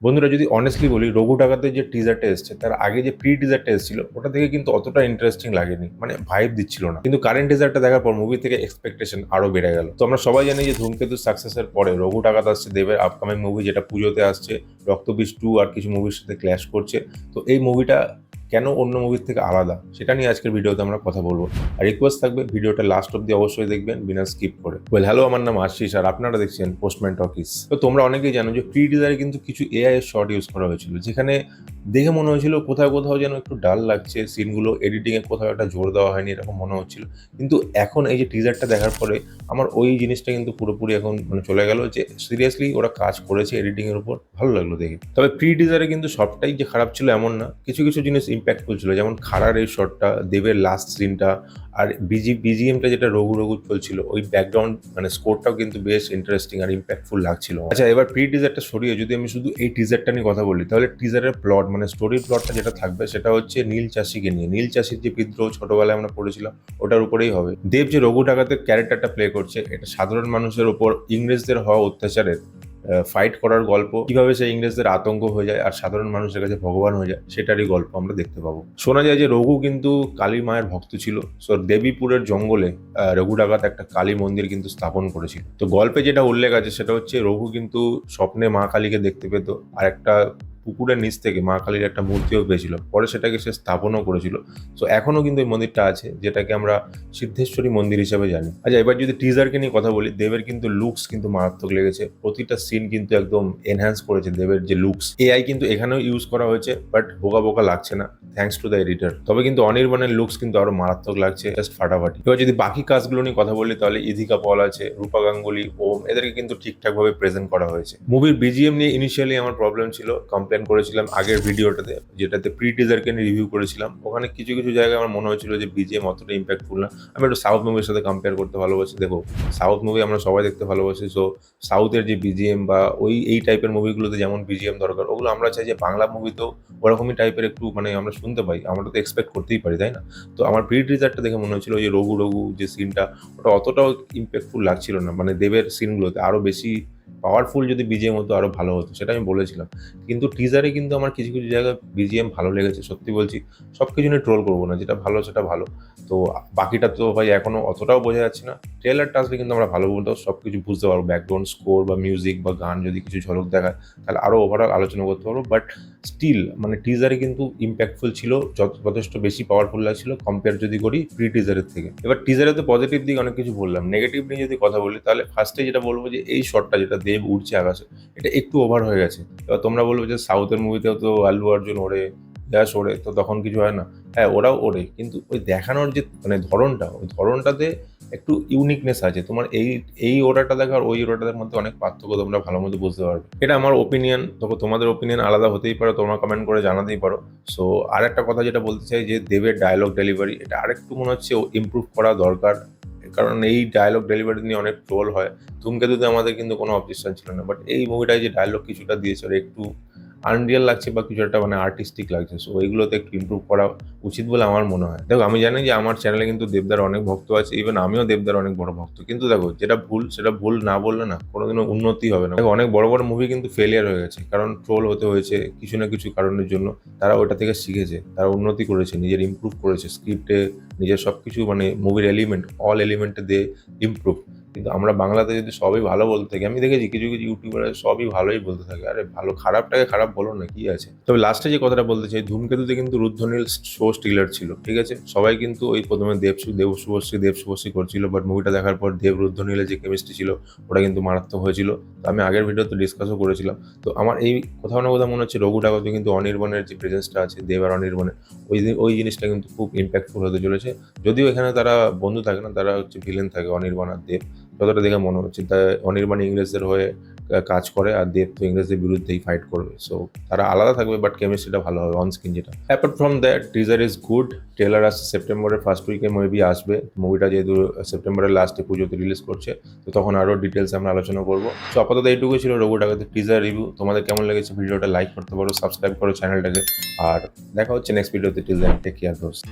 বন্ধুরা যদি অনেস্টলি বলি, রঘু ডাকাতের যে টিজারটা এসছে তার আগে যে প্রি টিজারটা এসেছিল ওটা থেকে কিন্তু অতটা ইন্টারেস্টিং লাগেনি, মানে ভাইব দিচ্ছিল না। কিন্তু কারেন্ট টিজারটা দেখার পর মুভি থেকে এক্সপেকটেশন আরো বেড়ে গেল। তো আমরা সবাই জানি যে ধূমকেতু সাকসেসের পরে রঘু ডাকাত আসছে, দেবের আপকামিং মুভি, যেটা পুজোতে আসছে। রক্তবীজ 2 আর কিছু মুভির সাথে ক্ল্যাশ করছে। তো এই মুভিটা কেন অন্য মুভির থেকে আলাদা সেটা নিয়ে আজকের ভিডিওতে আমরা কথা বলবো। আর রিকোয়েস্ট থাকবে ভিডিওটা লাস্ট অব্দি অবশ্যই দেখবেন বিনা স্কিপ করে। হ্যালো, আমার নাম আশিস আর আপনারা দেখছেন পোস্টম্যান টকিস। তো তোমরা অনেকেই জানো যে প্রি টিজারে কিন্তু কিছু এআই এর শর্ট ইউজ করা হয়েছিল, যেখানে দেখে মনে হয়েছিল কোথাও কোথাও যেন একটু ডাল লাগছে সিনগুলো, এডিটিং এ কোথাও একটা জোর দেওয়া হয়নি এরকম মনে হচ্ছিল। কিন্তু এখন এই যে টিজারটা দেখার পরে আমার ওই জিনিসটা কিন্তু পুরোপুরি এখন মানে চলে গেল যে সিরিয়াসলি ওরা কাজ করেছে এডিটিং এর উপর, ভালো লাগলো দেখে। তবে প্রি টিজারে কিন্তু সবটাই যে খারাপ ছিল এমন না, কিছু কিছু জিনিস ইম্প্যাক্টফুল ছিল, যেমন খাড়ার এই শটটা, দেবের লাস্ট সিনটা, আর বিজিএমটা যেটা রঘু রঘু চলছিল, ওই ব্যাকগ্রাউন্ড মানে স্কোরটাও কিন্তু বেশ ইন্টারেস্টিং আর ইম্প্যাক্টফুল লাগছিল। আচ্ছা, এবার প্রি টিজারটা সরিয়ে যদি আমি শুধু এই টিজারটা নিয়ে কথা বলি, তাহলে টিজারের প্লট মানে স্টোরির প্লটটা যেটা থাকবে সেটা হচ্ছে নীল চাষিকে নিয়ে। নীল চাষির যে বিদ্রোহ ছোটবেলায় আমরা পড়েছিলাম ওটার উপরেই হবে। দেব যে রঘু ডাকাতের ক্যারেক্টারটা প্লে করছে, এটা সাধারণ মানুষের উপর ইংরেজদের হওয়া অত্যাচারের ফাইট করার গল্প, কিভাবে সেই ইংরেজদের আতঙ্ক হয়ে যায় আর সাধারণ মানুষের কাছে ভগবান হয়ে যায় সেটারই গল্প আমরা দেখতে পাবো। শোনা যায় যে রঘু কিন্তু কালী মায়ের ভক্ত ছিল। সো দেবীপুরের জঙ্গলে রঘু ডাকাত একটা কালী মন্দির কিন্তু স্থাপন করেছিল। তো গল্পে যেটা উল্লেখ আছে সেটা হচ্ছে রঘু কিন্তু স্বপ্নে মা কালীকে দেখতে পেত, আর একটা পুকুরের নিচ থেকে মা কালীর একটা মূর্তিও পেয়েছিল, পরে সেটাকে সে স্থাপনও করেছিল। তো এখনো কিন্তু এই মন্দিরটা আছে, যেটাকে আমরা সিদ্ধেশ্বরী মন্দির হিসেবে জানি। আচ্ছা, এবার যদি টিজারকে নিয়ে কথা বলি, দেবের কিন্তু লুকস কিন্তু মারাত্মক লেগেছে। প্রতিটা সিন কিন্তু একদম এনহ্যান্স করেছে দেবের যে লুকস। এআই কিন্তু এখানেও ইউজ করা হয়েছে, বাট বোকা বোকা লাগছে না, থ্যাঙ্কস টু দ্য এডিটর। তবে কিন্তু অনির্বাণের লুকস কিন্তু আরো মারাত্মক লাগছে, জাস্ট ফাটাফাটি। এবার যদি বাকি কাজগুলো নিয়ে কথা বলি, তাহলে ইধিকা পল আছে, রূপা গাঙ্গুলি, ওম, এদেরকে কিন্তু ঠিকঠাক ভাবে প্রেজেন্ট করা হয়েছে। মুভির বিজিএম নিয়ে ইনিশিয়ালি আমার প্রবলেম ছিল, কমপ্লেন করেছিলাম আগের ভিডিওটাতে, যেটাতে প্রি টিজারকে নিয়ে রিভিউ করেছিলাম। ওখানে কিছু কিছু জায়গায় আমার মনে হয়েছিল যে বিজিএম অতটা ইম্প্যাক্টফুল না। আমি একটু সাউথ মুভির সাথে কম্পেয়ার করতে ভালোবাসি। দেখো, সাউথ মুভি আমরা সবাই দেখতে ভালোবাসি। সো সাউথের যে বিজিএম বা এই টাইপের মুভিগুলোতে যেমন বিজিএম দরকার, ওগুলো আমরা চাই যে বাংলা মুভিতেও ওরকমই টাইপের একটু মানে আমরা শুনতে পাই, আমরা তো এক্সপেক্ট করতেই পারি, তাই না? তো আমার প্রি টিজারটা দেখে মনে হচ্ছিল যে রঘু রঘু যে সিনটা, ওটা অতটাও ইম্প্যাক্টফুল লাগছিল না। মানে দেবের সিনগুলোতে আরো বেশি পাওয়ারফুল যদি বিজিএম হতো আরো ভালো হতো, সেটা আমি বলেছিলাম। কিন্তু টিজারে কিন্তু আমার কিছু কিছু জায়গায় বিজিএম ভালো লেগেছে, সত্যি বলছি। সবকিছু নিয়ে ট্রোল করবো না, যেটা ভালো সেটা ভালো। তো বাকিটা তো ভাই এখনো অতটাও বোঝা যাচ্ছে না। ট্রেলারটা আসলে কিন্তু আমরা ভালো বলতেও সবকিছু বুঝতে পারবো, ব্যাকগ্রাউন্ড স্কোর বা মিউজিক বা গান যদি কিছু ঝলক দেখায় তাহলে আরো ওভারঅল আলোচনা করতে পারবো। বাট স্টিল মানে টিজারে কিন্তু ইম্প্যাক্টফুল ছিল, যথেষ্ট বেশি পাওয়ারফুল লাগছিল কম্পেয়ার যদি করি প্রি টিজারের থেকে। এবার টিজারে তো পজিটিভ দিক অনেক কিছু বললাম, নেগেটিভ নিয়ে যদি কথা বলি তাহলে ফার্স্টে যেটা বলবো যে এই শটটা যেটা দেব উঠছে আকাশে, এটা একটু ওভার হয়ে গেছে। এবার তোমরা বলবো যে সাউথের মুভিতেও তো আল্লু অর্জুন ওড়ে, যশ ওড়ে, তো তখন কিছু হয় না? হ্যাঁ, ওরাও ওড়ে, কিন্তু ওই দেখানোর যে মানে ধরনটা, ওই ধরনটাতে একটু ইউনিকনেস আছে। তোমার এই এই ওড়াটা দেখা আর ওই ওড়াটার মধ্যে অনেক পার্থক্য তোমরা ভালো মতো বুঝতে পারবে। এটা আমার ওপিনিয়ন, তবে তোমাদের ওপিনিয়ন আলাদা হতেই পারে, তোমরা কমেন্ট করে জানাতেই পারো। সো আর একটা কথা যেটা বলতে চাই, যে দেবের ডায়লগ ডেলিভারি, এটা আরেকটু মনে হচ্ছে ইমপ্রুভ করা দরকার। কারণ এই ডায়লগ ডেলিভারি নিয়ে অনেক ট্রোল হয়। ধূমকেতুতে আমাদের কিন্তু কোনো অবজেকশন ছিল না, বাট এই মুভিটায় যে ডায়লগ কিছুটা দিয়েছে ওরা একটু আনরিয়াল লাগছে বা কিছু একটা মানে আর্টিস্টিক লাগছে। সো এইগুলোতে একটু ইমপ্রুভ করা উচিত বলে আমার মনে হয়। দেখো, আমি জানি যে আমার চ্যানেলে কিন্তু দেবদার অনেক ভক্ত আছে, ইভেন আমিও দেবদার অনেক বড় ভক্ত। কিন্তু দেখো, যেটা ভুল সেটা ভুল না বললে না কোনোদিনও উন্নতি হবে না। দেখো, অনেক বড় বড় মুভি কিন্তু ফেলিয়ার হয়ে গেছে, কারণ ট্রোল হতে হয়েছে কিছু না কিছু কারণের জন্য। তারা ওটা থেকে শিখেছে, তারা উন্নতি করেছে, নিজের ইমপ্রুভ করেছে, স্ক্রিপ্টে নিজের সবকিছু মানে মুভির এলিমেন্ট, অল এলিমেন্টে দিয়ে ইমপ্রুভ। কিন্তু আমরা বাংলাতে যদি সবই ভালো বলতে থাকি, আমি দেখেছি কিছু কিছু ইউটিউবার সবই ভালোই বলতে থাকে, আরে ভালো খারাপটাকে খারাপ বলো না, কি আছে? তবে লাস্টে যে কথাটা বলতে চাই, ধূমকেতুতে কিন্তু রুদ্রনীল শো স্টিলার ছিল, ঠিক আছে? সবাই কিন্তু ওই প্রথমে দেব শুভশ্রী করছিল, বাট মুভিটা দেখার পর দেব রুদ্রনীলের যে কেমিস্ট্রি ছিল ওটা কিন্তু মারাত্মক হয়েছিল। তো আমি আগের ভিডিওতে ডিসকাসও করেছিলাম। তো আমার এই কোথাও না কোথাও মনে হচ্ছে রঘু ডাকাতে কিন্তু অনির্বাণের যে প্রেজেন্সটা আছে, দেব আর অনির্বাণের, ওই জিনিসটা কিন্তু খুব ইম্প্যাক্টফুল হতে চলেছে। যদিও এখানে তারা বন্ধু থাকে না, তারা হচ্ছে ভিলেন থাকে, অনির্বাণ আর দেব, যতটা দেখে মনে হচ্ছে। তাই অনির্বাণ ইংরেজদের হয়ে কাজ করে, আর দেব তো ইংরেজদের বিরুদ্ধেই ফাইট করবে। সো তারা আলাদা থাকবে, বাট কেমিস্ট্রিটা ভালো হবে অন স্ক্রিন যেটা। Apart from that, teaser is good. Trailer আসছে সেপ্টেম্বরের ফার্স্ট উইকে মেবি আসবে। মুভিটা যেহেতু সেপ্টেম্বরের লাস্টে পুজোতে রিলিজ করছে, তো তখন আরও ডিটেলস আমরা আলোচনা করবো। সো আপাতত এইটুকুই ছিল রঘু ডাকাতের টিজার রিভিউ। তোমাদের কেমন লেগেছে ভিডিওটা লাইক করতে পারো, সাবস্ক্রাইব করো চ্যানেলটাকে, আর দেখা হচ্ছে নেক্সট ভিডিওতে। টিল দেন, টেক কেয়ার দোস্ত।